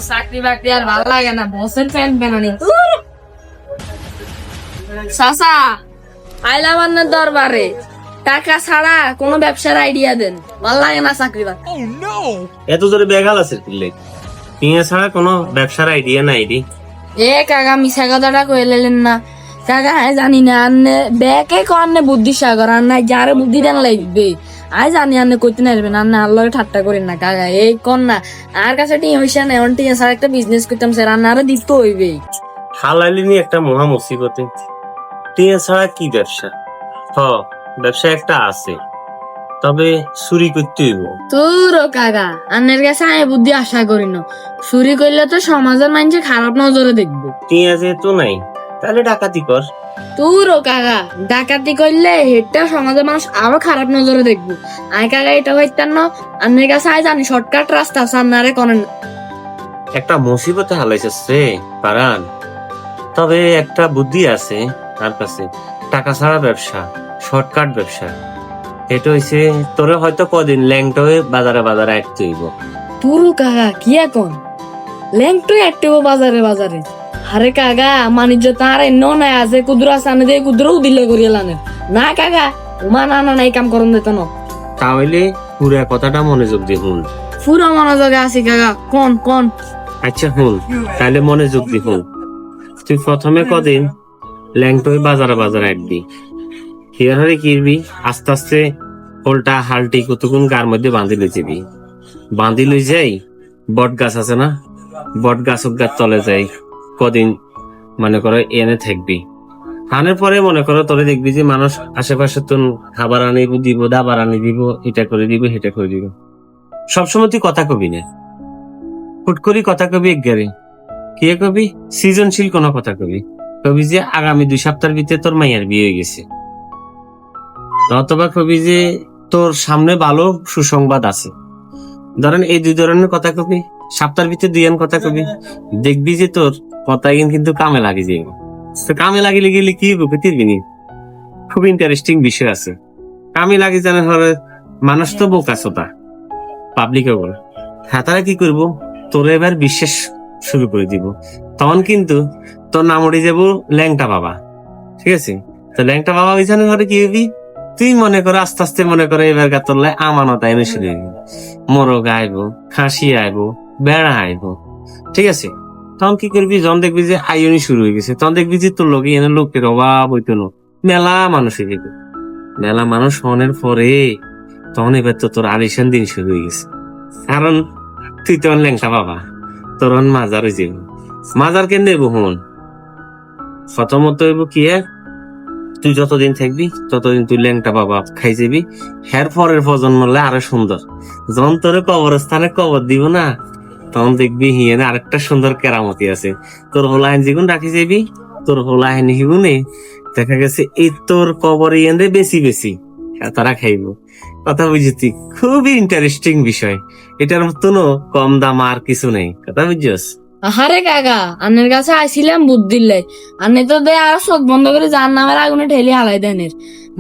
চাকরি বাকরি আর ভালো লাগে না, বসের ফ্যান বানানি। চাচা আইলাম আপনার দরবারে, টাকা ছাড়া কোন ব্যবসার আইডিয়া দেন, ভালো লাগে না চাকরি বাকরি। এত জোরে বেগাল আছে কিনলে টিয়া ছাড়া কোনো ব্যবসার আইডিয়া নাই রে। এ কাকা মিশা কথাটা কইলেন না কাকা, আই জানি না আন্নে ব্যাকে কন্নে বুদ্ধি সাগর আর নাই যারে বুদ্ধি দেন লাগবে। আই জানি আন্নে কইতে নারবেন, আন্নে আল্লাহরে ঠাট্টা করেন না কাকা। এই কোন না আর কাছে টিয়া হইছে না, এখন টিয়া ছাড়া একটা বিজনেস করতাম স্যার, আন্নারে দিতে হইবে। হালালিনি একটা মহা মুসিবতে, টিয়া ছাড়া কি ব্যবসা? ব্যবসা একটা আছে, তবে চুরি করতে হইব। তোর কাকা আন্নের কাছে আমি বুদ্ধি আশা করি না, চুরি করলে তো সমাজের মানুষে খারাপ নজরে দেখবে। টিয়া যেহেতু নাই তাহলে ডাকাতি কর। তোর কাকা ডাকাতি করলে হেডটা সমাজের মানুষ আরো খারাপ নজরে দেখবো। আয় কাকা এটা হইতাম না, আন্নের কাছে আয় জানি শর্টকাট রাস্তা আছে, আন্নারে করেন। একটা মুসিবতে হালাইছে পারান, তবে একটা বুদ্ধি আছে তার কাছে, টাকা ছাড়া ব্যবসা, শর্টকাট ব্যবসা। এটা হইছে তোরে হয়তো কদিন ল্যাংটা হয়ে বাজারে বাজারে আটতে হইব। তোর কাকা কি এখন ল্যাংটোই একটিব বাজারে বাজারে? আরে কাকা বাণিজ্য তার এন্ন নাই আছে, কুদুরা সামনে দিয়ে কুদুরাও দিলে করিয়ে লানে না কাকা, উমা না না নাই কাম করন দিত না। তাহলে পুরা কথাটা মনোযোগ দিয়ে শুন। পুরো মনোযোগে আছি কাকা, কোন কোন। আচ্ছা শুন, তাহলে মনোযোগ দিয়ে শুন। তুই প্রথমে কদিন ল্যাংটা হয়ে বাজারে বাজারে আটবি, হিয়ারে কিরবি, আস্তে আস্তে হোলটা হালটি কতক্ষণ গার মধ্যে বাঁধি লই যাবি। বাঁধি লই যাই বট গাছ আছে না, বট গাছ তলে যাই কদিন মনে করো এনে থাকবি। আনার পরে মনে করো তোরে দেখবি যে মানুষ আশেপাশে তো খাবার আনি দিব, দাবার আনি দিব, এটা করে দিব সেটা করে দিব। সবসময় তুই কথা কবি না, হুট করি কথা কবি একগারে। কে কবি? সৃজনশীল কোন কথা কবি, কবি যে আগামী 2 সপ্তাহের ভিতরে তোর মাইয়ার বিয়ে হয়ে গেছে, অথবা কবি যে তোর সামনে ভালো সুসংবাদ আছে। ধরেন এই 2 ধরনের কথা কবি, সপ্তাহের ভিতরে 2 কথা কবি, দেখবি যে তোর কথা কিন্তু কামে লাগে যে। তো কামে লাগিলে গেলে কি হবে তিরবিনি, খুব ইন্টারেস্টিং বিষয় আছে। কামে লাগে জানা হবে মানুষ তো বোকা ছোটা পাবলিক বলে, হ্যাঁ তারা কি করবো তোর এবার বিশ্বাস শুরু করে দিব। তখন কিন্তু তোর নাম উঠে যাবো ল্যাংটা বাবা, ঠিক আছে? তো ল্যাংটা বাবা ওইখানে ধরে কি হবি, তুই মনে করো আস্তে আস্তে মনে করো এবার গাতলে আমানত আইনে শুরু হইব, মোরগ আইবো, খাসি আইবো, বেড়া আইবো, ঠিক আছে? তখন কি করবি, যখন দেখবি যে আইনি শুরু হয়ে গেছে, তখন দেখবি যে তোর লোকে এনে লোকের অভাব হইতো না, মেলা মানুষ হয়ে যাবে। মেলা মানুষ হওয়ার পরে তখন এবার তো তোর আলিশান দিন শুরু হয়ে গেছে, কারণ তুই তখন ল্যাংটা বাবা, তোর মাজার হয়ে যাবো। মাজার কেন দেবো হন, প্রথমত হইব কি, তুই যতদিন থাকবি ততদিন তুই ল্যাংটা বাবা খাই যাবি। হ্যার পরের প্রজন্ম হলে আরো সুন্দর, যখন তোর কবরস্থানে কবর দিব না, তখন দেখবি হিয়েনে আরেকটা সুন্দর কেরামতি আছে। তোর হোলাইন যেগুন রাখি যাবি, তোর হোলাইন হিগুনে দেখা গেছে এই তোর কবর ইয়ে বেশি বেশি তারা খাইব। কথা বুঝেছি, খুবই ইন্টারেস্টিং বিষয়, এটার মতন কম দাম আর কিছু নেই। কথা বুঝছস? আরে কাকা আন্নের কাছে আইছিলাম বুদ্ধি লাই, আন্নে তো দে আর চোখ বন্ধ করে যার নামের আগুনে ঠেলি হালাই দেনের।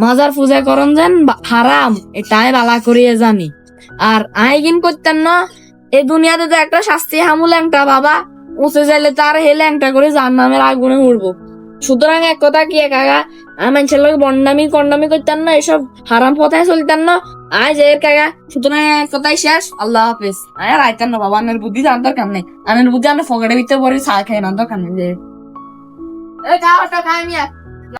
মাজার পূজা করন যেন হারাম এটাই বালা করিয়ে জানি। আর আই কিন করতেন না, এই দুনিয়াতে তো একটা শাস্তি হামু ল্যাংটা বাবা, উঁচে যাইলে তার হে ল্যাংটা করে যার নামের আগুনে উড়বো। সুতরাং এক কথা কি কাকা, আমি মানুষের লোক বন্ডামি কন্ডামি করতেন না, এসব হারাম পথায় চলতেন না। আয় যে কাকা, সুতরাং এক কথাই শেষ, আল্লাহ হাফেজ। আর আইতেন না বাবা, আনের বুদ্ধি জানার দরকার নেই, আনের বুদ্ধি আনের ফকেটের ভিতরে পরে চা খাই না দরকার নেই যে। খাওয়াটা খাই মিয়া।